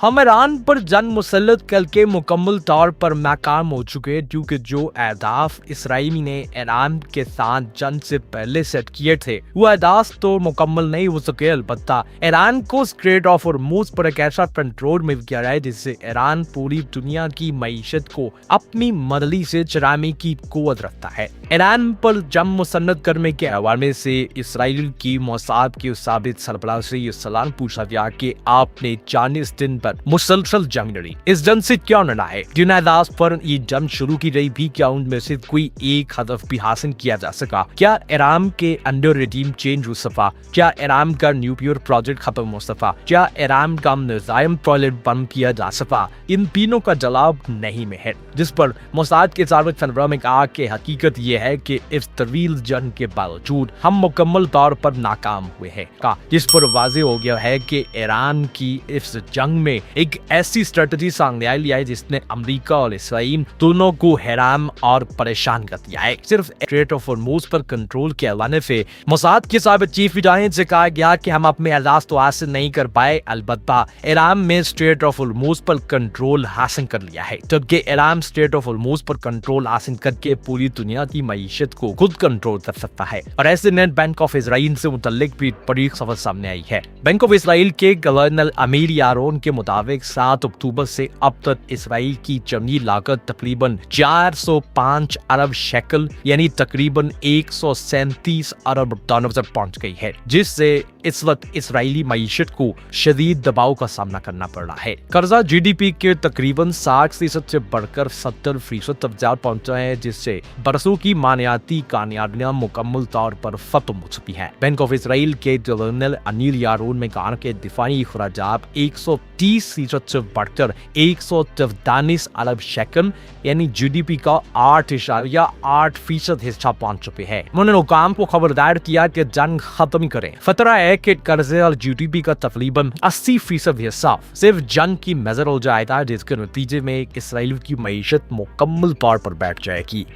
हम ईरान पर जंग मुसल्लत करके मुकम्मल तौर पर नाकाम हो चुके हैं, क्योंकि जो अहदाफ इसराइली ने ईरान के साथ जंग से पहले सेट किए थे वो अहदाफ तो मुकम्मल नहीं हो सके। अलबत्ता ईरान को स्ट्रेट ऑफ हॉर्मूज पर एक ऐसा कंट्रोल मिल गया है जिससे ईरान पूरी दुनिया की मईशत को अपनी मर्जी से चलाने की कुव्वत रखता है। ईरान पर जंग मुसन्नत करने के हवाले से इसराइल की मोसाद के साबित सरबराह से ये सवाल पूछा गया कि आपने 40 दिन मुसलसल जंग लड़ी, इस जंग से क्या लेना है? जिन अहदाफ पर ये जंग शुरू की गई भी, क्या उनमें से कोई एक हदफ भी हासिल किया जा सका? क्या ईरान के अंडर रेजीम चेंज हो सका? क्या ईरान का न्यूक्लियर प्रोजेक्ट खत्म हो सका? क्या ईरान का निज़ाम प्रोजेक्ट बंद किया जा सका? इन तीनों का जवाब नहीं में है, जिस पर मोसाद के साबित सरबराह में कहा कि हकीकत यह है कि इस तवील जंग के बावजूद हम मुकम्मल तौर पर नाकाम हुए हैं, जिस पर वाज़ेह हो गया है कि ईरान की इस जंग में एक ऐसी स्ट्रेटजी सामने आई है जिसने अमेरिका और इसराइल दोनों को हैरान और परेशान कर दिया है। सिर्फ स्ट्रेट ऑफ हॉर्मूज पर कंट्रोल के हवाले से मोसाद के साबित चीफ इटालियन से कहा गया कि हम अपने अहदाफ तो हासिल नहीं कर पाए, अलबत्ता ईरान में स्ट्रेट ऑफ हॉर्मूज पर कंट्रोल हासिल कर लिया है, जबकि ईरान स्ट्रेट ऑफ हॉर्मूज पर कंट्रोल हासिल करके पूरी दुनिया की मईशत को खुद कंट्रोल कर सकता है। और ऐसे ने बैंक ऑफ इसराइल से मुतल्लिक भी बड़ी खबर सामने आई है। बैंक ऑफ इसराइल के गवर्नर अमीर यारोन के मुताबिक 7 अक्टूबर से अब तक इसराइल की जमीनी लागत तकरीबन 405 अरब शेकल यानी तकरीबन 137 अरब डॉलर तक पहुंच गई है, जिससे इस वक्त इसराइली मईशत को शदीद दबाव का सामना करना पड़ रहा है। कर्जा जीडीपी के तकरीबन 60% से बढ़कर 70% तक जा पहुंचा है, जिससे बरसों की मानियाती कामयाबियां मुकम्मल तौर पर खत्म हो चुकी है। बैंक ऑफ इसराइल के गवर्नर अनिल यारोन ने कहा कि दिफाई अखराजात 130% से बढ़कर 143 अरब शेकल यानी जीडीपी का 8.8% हिस्सा पहुंच चुके हैं। उन्होंने हुकाम को खबरदार किया कि जंग खत्म करें। खतरा है कि कर्जे और जीडीपी का तकरीबन 80% हिस्सा सिर्फ जंग की नजर हो जाएगा, जिसके नतीजे में इसराइल की मईशत मुकम्मल तौर पर बैठ जाएगी।